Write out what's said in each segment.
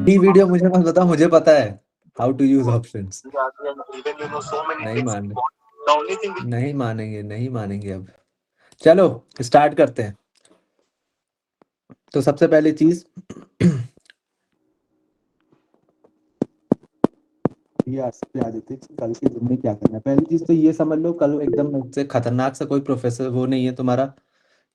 ये वीडियो मुझे मत बता, मुझे पता है हाउ टू यूज ऑप्शंस। नहीं मान नहीं मानेंगे, नहीं मानेंगे अब। चलो स्टार्ट करते हैं। तो सबसे पहली चीज ये आ जाती है, कल के दिन में क्या करना है। पहली चीज तो ये समझ लो, कल एकदम से खतरनाक सा कोई प्रोफेसर वो नहीं है तुम्हारा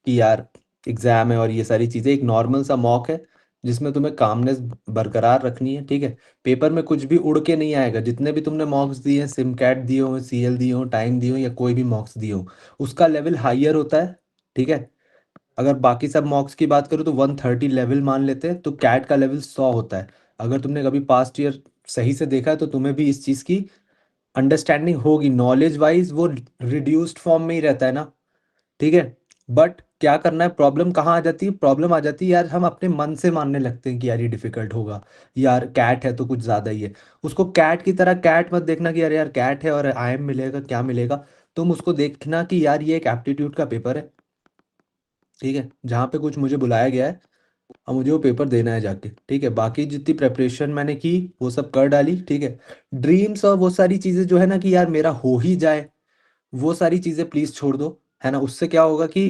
कि यार एग्जाम है और ये सारी चीजें। एक नॉर्मल सा मॉक है जिसमें तुम्हें कामनेस बरकरार रखनी है, ठीक है। पेपर में कुछ भी उड़ के नहीं आएगा। जितने भी तुमने मॉक्स दिए हैं, सिमकैट दिए हो, सीएल दिए हो, टाइम दिए हो, या कोई भी मॉक्स दिए हो, उसका लेवल हाइयर होता है, ठीक है। अगर बाकी सब मॉक्स की बात करूँ तो 130 लेवल मान लेते हैं, तो कैट का लेवल 100 होता है। अगर तुमने कभी पास्ट ईयर सही से देखा है तो तुम्हें भी इस चीज़ की अंडरस्टैंडिंग होगी। नॉलेज वाइज वो रिड्यूस्ड फॉर्म में ही रहता है ना, ठीक है। बट क्या करना है, प्रॉब्लम कहाँ आ जाती है? प्रॉब्लम आ जाती है यार, हम अपने मन से मानने लगते हैं कि यार ये डिफिकल्ट होगा, यार कैट है तो कुछ ज़्यादा ही है। उसको कैट की तरह कैट मत देखना कि यार यार कैट है और आईएम मिलेगा, क्या मिलेगा। तुम उसको देखना कि यार ये एक एप्टीट्यूड का पेपर है, ठीक है, जहाँ पे कुछ मुझे बुलाया गया है और मुझे वो पेपर देना है जाके, ठीक है। बाकी जितनी प्रेपरेशन मैंने की वो सब कर डाली, ठीक है। ड्रीम्स और वो सारी चीज़ें जो है ना कि यार मेरा हो ही जाए, वो सारी चीज़ें प्लीज़ छोड़ दो, है ना। उससे क्या होगा कि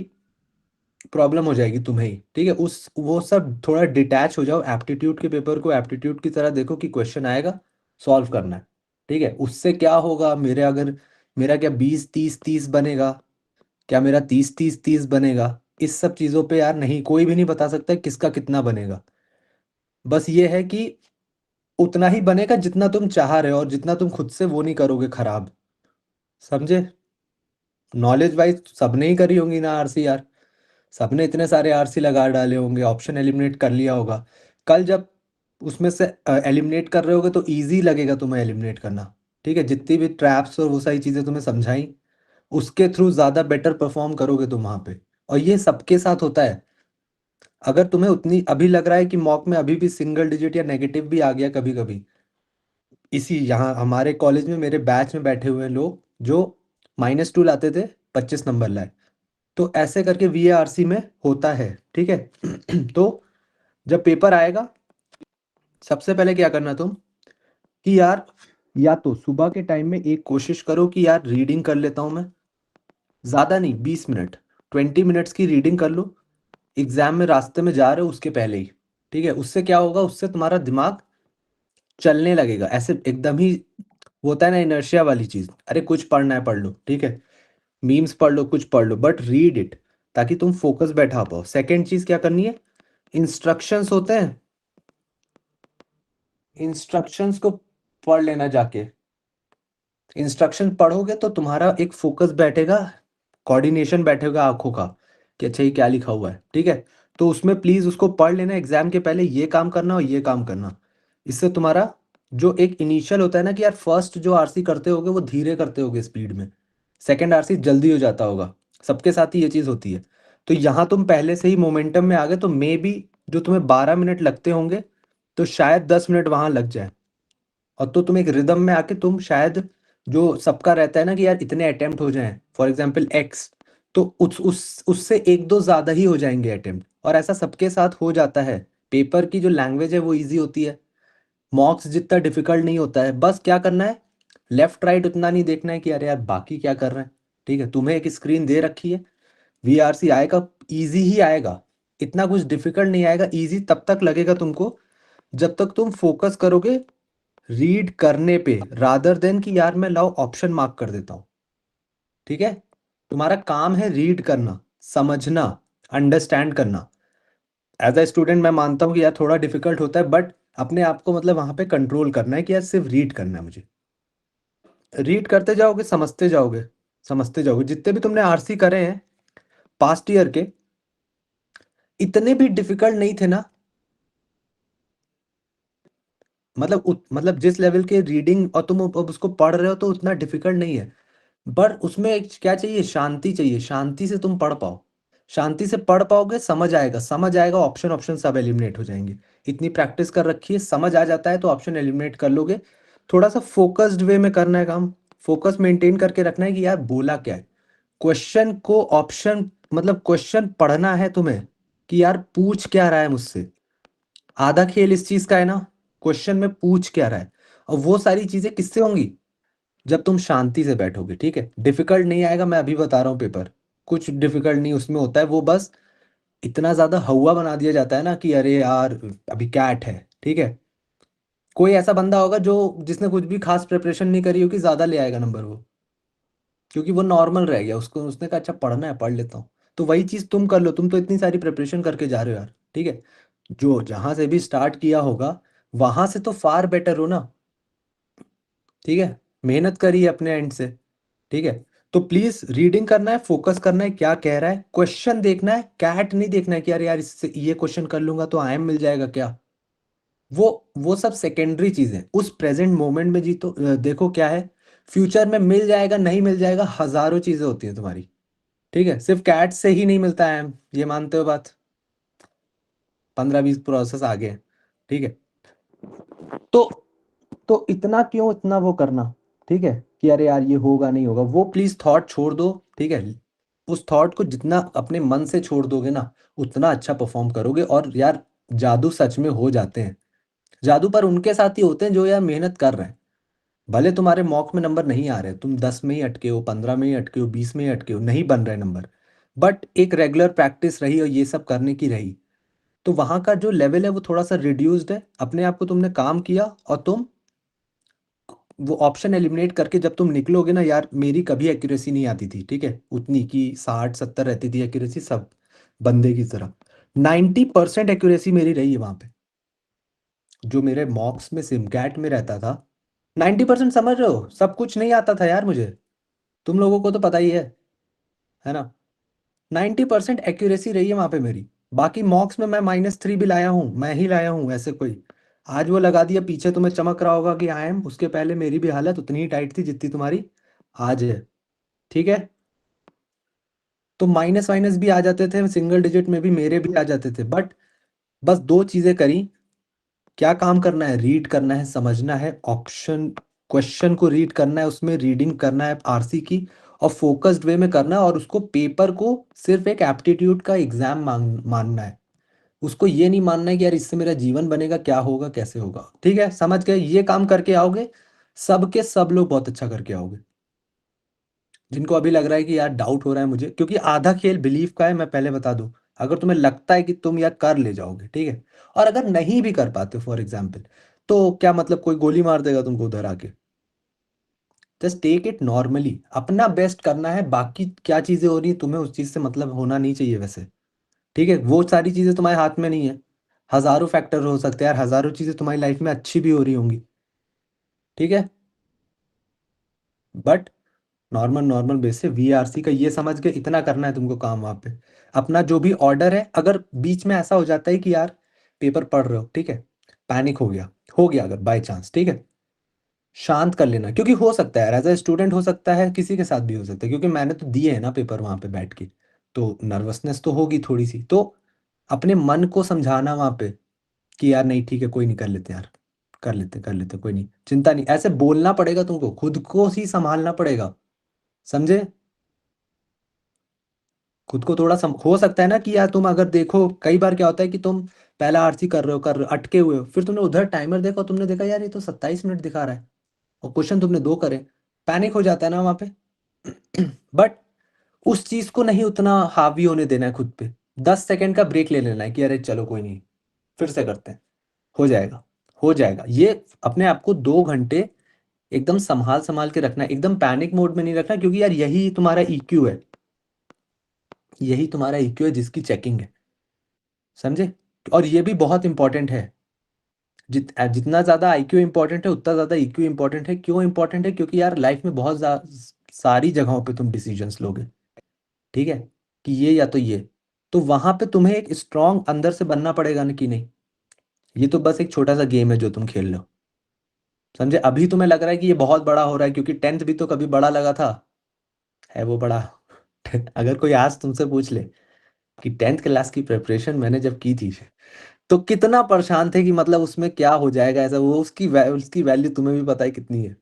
प्रॉब्लम हो जाएगी तुम्हें ही, ठीक है। उस वो सब थोड़ा डिटैच हो जाओ। एप्टीट्यूड के पेपर को एप्टीट्यूड की तरह देखो कि क्वेश्चन आएगा, सॉल्व करना है, ठीक है। उससे क्या होगा, मेरा क्या 20 30 30 बनेगा, क्या मेरा 30 30 30 बनेगा, इस सब चीज़ों पे यार नहीं, कोई भी नहीं बता सकता किसका कितना बनेगा। बस ये है कि उतना ही बनेगा जितना तुम चाह रहे हो, और जितना तुम खुद से वो नहीं करोगे खराब, समझे। नॉलेज वाइज सबने ही करी होंगी ना आरसी यार, सबने इतने सारे आरसी लगा डाले होंगे, ऑप्शन एलिमिनेट कर लिया होगा। कल जब उसमें से एलिमिनेट कर रहे होगे तो इजी लगेगा तुम्हें एलिमिनेट करना, ठीक है। जितनी भी ट्रैप्स और वो सारी चीज़ें तुम्हें समझाई, उसके थ्रू ज़्यादा बेटर परफॉर्म करोगे तुम वहाँ पे। और ये सबके साथ होता है। अगर तुम्हें उतनी अभी लग रहा है कि मॉक में अभी भी सिंगल डिजिट या नेगेटिव भी आ गया कभी कभी, इसी यहाँ हमारे कॉलेज में मेरे बैच में बैठे हुए हैं लोग जो -2 लाते थे, 25 नंबर लाए। तो ऐसे करके वीएआरसी में होता है, ठीक है। तो जब पेपर आएगा, सबसे पहले क्या करना तुम कि यार या तो सुबह के टाइम में एक कोशिश करो कि यार रीडिंग कर लेता हूँ मैं, ज़्यादा नहीं, 20 मिनट, 20 मिनट्स की रीडिंग कर लो। एग्जाम में रास्ते में जा रहे हो उसके पहले ही, ठीक है। उससे क्या होगा, उससे तुम्हारा दिमाग चलने लगेगा ऐसे एकदम ही। वो होता है ना इनर्शिया वाली चीज, अरे कुछ पढ़ना है पढ़ लो, ठीक है। मीम्स पढ़ लो, कुछ पढ़ लो, बट रीड इट, ताकि तुम फोकस बैठा पाओ। सेकंड चीज क्या करनी है, इंस्ट्रक्शंस होते हैं, इंस्ट्रक्शंस को पढ़ लेना जाके। इंस्ट्रक्शन पढ़ोगे तो तुम्हारा एक फोकस बैठेगा, कोऑर्डिनेशन बैठेगा आंखों का कि अच्छा ये क्या लिखा हुआ है, ठीक है। तो उसमें प्लीज उसको पढ़ लेना, एग्जाम के पहले ये काम करना और ये काम करना। इससे तुम्हारा जो एक इनिशियल होता है ना कि यार फर्स्ट जो आरसी करते होगे वो धीरे करते होगे स्पीड में, सेकंड आरसी जल्दी हो जाता होगा, सबके साथ ही ये चीज़ होती है। तो यहाँ तुम पहले से ही मोमेंटम में आ गए, तो मे बी जो तुम्हें 12 मिनट लगते होंगे तो शायद 10 मिनट वहां लग जाए। और तो तुम एक रिदम में आके तुम शायद, जो सबका रहता है ना कि यार इतने अटेम्प्ट हो जाएं, फॉर एग्जांपल एक्स, तो उस उससे एक दो ज्यादा ही हो जाएंगे अटेम्प्ट, और ऐसा सबके साथ हो जाता है। पेपर की जो लैंग्वेज है वो इजी होती है, मॉक्स जितना डिफिकल्ट नहीं होता है। बस क्या करना है, लेफ्ट राइट उतना नहीं देखना है कि अरे यार बाकी क्या कर रहे हैं, ठीक है। तुम्हें एक स्क्रीन दे रखी है, वीआरसी आएगा, इजी ही आएगा, इतना कुछ डिफिकल्ट नहीं आएगा। इजी तब तक लगेगा तुमको जब तक तुम फोकस करोगे रीड करने पे, रादर देन कि यार मैं लाओ ऑप्शन मार्क कर देता हूँ, ठीक है। तुम्हारा काम है रीड करना, समझना, अंडरस्टैंड करना। एज अ स्टूडेंट मैं मानता हूँ कि यार थोड़ा डिफिकल्ट होता है, बट अपने आप को मतलब वहां पे कंट्रोल करना है कि यार सिर्फ रीड करना है मुझे। रीड करते जाओगे, समझते जाओगे, समझते जाओगे। जितने भी तुमने आरसी करे हैं पास्ट ईयर के, इतने भी डिफिकल्ट नहीं थे ना। मतलब मतलब जिस लेवल के रीडिंग और तुम अब उसको पढ़ रहे हो तो उतना डिफिकल्ट नहीं है। पर उसमें क्या चाहिए, शांति चाहिए, शांति से तुम पढ़ पाओ। शांति से पढ़ पाओगे, समझ आएगा, समझ आएगा, ऑप्शन ऑप्शन सब एलिमिनेट हो जाएंगे। इतनी प्रैक्टिस कर रखी है, समझ आ जाता है तो ऑप्शन एलिमिनेट कर लोगे। थोड़ा सा फोकस्ड वे में करना है काम, फोकस मेंटेन करके रखना है कि यार बोला क्या है, क्वेश्चन को ऑप्शन, मतलब क्वेश्चन पढ़ना है तुम्हें कि यार पूछ क्या रहा है मुझसे। आधा खेल इस चीज का है ना क्वेश्चन में पूछ क्या रहा है। और वो सारी चीजें किससे होंगी, जब तुम शांति से बैठोगे, ठीक है। डिफिकल्ट नहीं आएगा, मैं अभी बता रहा हूँ पेपर, कुछ डिफिकल्ट नहीं उसमें होता है। वो बस इतना ज्यादा हवा बना दिया जाता है ना कि अरे यार अभी कैट है, ठीक है। कोई ऐसा बंदा होगा जो जिसने कुछ भी खास प्रिपरेशन नहीं करी होगी, ज्यादा ले आएगा नंबर वो, क्योंकि वो नॉर्मल रह गया, उसको उसने कहा अच्छा पढ़ना है पढ़ लेता हूँ। तो वही चीज तुम कर लो, तुम तो इतनी सारी प्रिपरेशन करके जा रहे हो यार, ठीक है। जो जहां से भी स्टार्ट किया होगा वहां से तो फार बेटर हो ना, ठीक है। मेहनत करिए अपने एंड से, ठीक है। तो प्लीज रीडिंग करना है, फोकस करना है क्या कह रहा है, क्वेश्चन देखना है, कैट नहीं देखना है कि यार यार इससे ये क्वेश्चन कर लूंगा तो आईएम मिल जाएगा क्या। वो वो सब सेकेंडरी चीजें, उस प्रेजेंट मोमेंट में जी तो देखो क्या है। फ्यूचर में मिल जाएगा नहीं मिल जाएगा, हजारों चीजें होती हैं तुम्हारी, ठीक है। सिर्फ कैट से ही नहीं मिलता है, ये मानते हो बात। 15-20 प्रोसेस आगे हैं, ठीक है। तो तो इतना क्यों इतना वो करना, ठीक है, कि अरे यार ये होगा नहीं होगा, वो प्लीज थॉट छोड़ दो, ठीक है। उस थॉट को जितना अपने मन से छोड़ दोगे ना, उतना अच्छा परफॉर्म करोगे। और यार जादू सच में हो जाते हैं। जादू पर उनके साथ ही होते हैं जो यार मेहनत कर रहे हैं। भले तुम्हारे मॉक में नंबर नहीं आ रहे, तुम 10 में ही अटके हो, 15 में ही अटके हो, 20 में ही अटके हो, नहीं बन रहे नंबर, बट एक रेगुलर प्रैक्टिस रही और ये सब करने की रही, तो वहां का जो लेवल है वो थोड़ा सा रिड्यूस्ड है। अपने आप को तुमने काम किया और तुम वो ऑप्शन एलिमिनेट करके जब तुम निकलोगे ना, यार मेरी कभी एक्यूरेसी नहीं आती थी, ठीक है, उतनी की 60-70 रहती थी एक्यूरेसी सब बंदे की तरह। 90% एक्यूरेसी मेरी रही है वहां पे, जो मेरे मॉक्स में सिमकैट में रहता था। 90% समझ रहे हो, सब कुछ नहीं आता था यार मुझे, तुम लोगों को तो पता ही है ना। 90% एक्यूरेसी रही है वहां पे मेरी। बाकी मॉक्स में मैं -3 भी लाया हूँ, मैं ही लाया हूँ ऐसे कोई। आज वो लगा दिया पीछे, तुम्हें चमक रहा होगा कि आई एम, उसके पहले मेरी भी हालत उतनी ही टाइट थी जितनी तुम्हारी आज है, ठीक है। तो माइनस वाइनस भी आ जाते थे, सिंगल डिजिट में भी मेरे भी आ जाते थे, बट बस दो चीजें करी। क्या काम करना है, रीड करना है, समझना है ऑप्शन, क्वेश्चन को रीड करना है, उसमें रीडिंग करना है आरसी की, और फोकस्ड वे में करना है। और उसको पेपर को सिर्फ एक एप्टीट्यूड का एग्जाम मानना है। उसको ये नहीं मानना है कि यार इससे मेरा जीवन बनेगा, क्या होगा कैसे होगा, ठीक है। समझ गए, ये काम करके आओगे, सबके सब लोग बहुत अच्छा करके आओगे। जिनको अभी लग रहा है कि यार डाउट हो रहा है मुझे, क्योंकि आधा खेल बिलीफ का है, मैं पहले बता दूं। अगर तुम्हें लगता है कि तुम यार कर ले जाओगे, ठीक है, और अगर नहीं भी कर पाते फॉर एग्जाम्पल, तो क्या मतलब कोई गोली मार देगा तुमको उधर आके। जस्ट टेक इट नॉर्मली, अपना बेस्ट करना है, बाकी क्या चीजें हो रही है तुम्हें उस चीज से मतलब होना नहीं चाहिए वैसे, ठीक है। वो सारी चीजें तुम्हारे हाथ में नहीं है। हजारों फैक्टर हो सकते हैं यार, हजारों चीजें तुम्हारी लाइफ में अच्छी भी हो रही होंगी, ठीक है। बट नॉर्मल नॉर्मल बेस से वीआरसी का ये समझ के इतना करना है तुमको काम वहां पे। अपना जो भी ऑर्डर है, अगर बीच में ऐसा हो जाता है कि यार पेपर पढ़ रहे हो, ठीक है, पैनिक हो गया अगर बाय चांस, ठीक है, शांत कर लेना। क्योंकि हो सकता है एज ए स्टूडेंट हो सकता है, किसी के साथ भी हो सकता है, क्योंकि मैंने तो दिए है ना पेपर वहां पे बैठ के, तो नर्वसनेस तो होगी थोड़ी सी। तो अपने मन को समझाना वहां पे कि यार नहीं ठीक है, कोई नहीं, कर लेते यार, कर लेते कोई नहीं, चिंता नहीं, ऐसे बोलना पड़ेगा तुमको, खुद को ही संभालना पड़ेगा, समझे। खुद को थोड़ा हो सकता है ना कि यार तुम अगर देखो, कई बार क्या होता है कि तुम पहला आरसी कर रहे हो अटके हुए हो, फिर तुमने उधर टाइमर देखा और तुमने देखा यार ये तो 27 मिनट दिखा रहा है, और क्वेश्चन तुमने दो करे। पैनिक हो जाता है ना वहां पे। बट उस चीज को नहीं उतना हावी होने देना है खुद पे। 10 सेकंड का ब्रेक ले लेना है कि अरे चलो कोई नहीं, फिर से करते हैं, हो जाएगा, हो जाएगा ये। अपने आप को 2 घंटे एकदम संभाल संभाल के रखना है, एकदम पैनिक मोड में नहीं रखना, क्योंकि यार यही तुम्हारा ईक्यू है, यही तुम्हारा ईक्यू है जिसकी चेकिंग है, समझे। और ये भी बहुत इंपॉर्टेंट है, जितना ज्यादा आईक्यू इंपॉर्टेंट है उतना ज्यादा ईक्यू इंपॉर्टेंट है। क्यों इंपॉर्टेंट है, क्योंकि यार लाइफ में बहुत सारी जगहों पे तुम डिसीजंस लोगे, ठीक है, कि ये या तो ये, तो वहां पे तुम्हें एक स्ट्रांग अंदर से बनना पड़ेगा ना कि नहीं। ये तो बस एक छोटा सा गेम है जो तुम खेल रहे हो, समझे। अभी तुम्हें लग रहा है कि ये बहुत बड़ा हो रहा है, क्योंकि टेंथ भी तो कभी बड़ा लगा था, है वो बड़ा। अगर कोई आज तुमसे पूछ ले कि 10th क्लास की प्रिपरेशन मैंने जब की थी, तो कितना परेशान थे कि मतलब उसमें क्या हो जाएगा ऐसा, वो उसकी वैल्यू तुम्हें भी पता है कितनी है,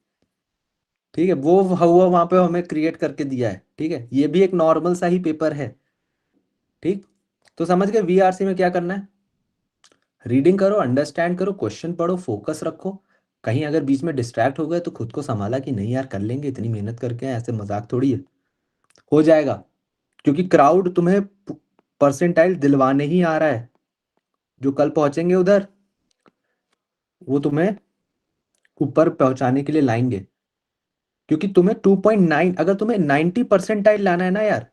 ठीक है। वो हुआ वहां पे हमें क्रिएट करके दिया है, ठीक है। ये भी एक नॉर्मल सा ही पेपर है, ठीक। तो समझ गए वीआरसी में क्या करना है। रीडिंग करो, अंडरस्टैंड करो, क्वेश्चन पढ़ो, फोकस रखो। कहीं अगर बीच में डिस्ट्रैक्ट हो गए तो खुद को संभाला कि नहीं यार कर लेंगे, इतनी मेहनत करके हैं, ऐसे मजाक थोड़ी है, हो जाएगा। क्योंकि क्राउड तुम्हें परसेंटाइल दिलवाने ही आ रहा है। जो कल पहुंचेंगे उधर वो तुम्हें ऊपर पहुंचाने के लिए लाएंगे। क्योंकि तुम्हें 2.9, अगर तुम्हें 90 परसेंटाइल लाना है ना यार,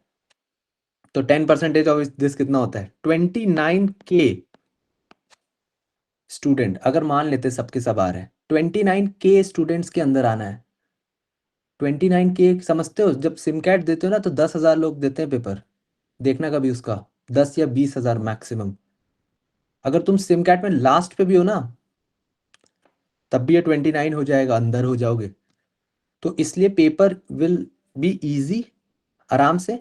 तो 10% ऑफ दिस कितना होता है, 29K स्टूडेंट। अगर मान लेते सबके सब आ रहे हैं, 29K स्टूडेंट्स के अंदर आना है। 29K समझते हो, जब सिम कार्ड देते हो ना तो 10,000 लोग देते हैं पेपर। देखना कभी उसका, 10 या 20,000 मैक्सिमम। अगर तुम सिम कार्ड में लास्ट पे भी हो ना तब भी ये 29 हो जाएगा, अंदर हो जाओगे। तो इसलिए पेपर विल बी इजी, आराम से।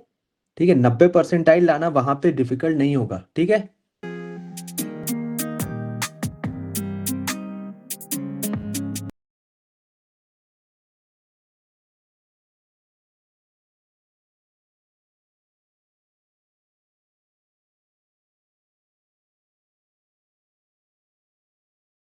ठीक है, 90 परसेंटाइल लाना वहां पे डिफिकल्ट नहीं होगा। ठीक है।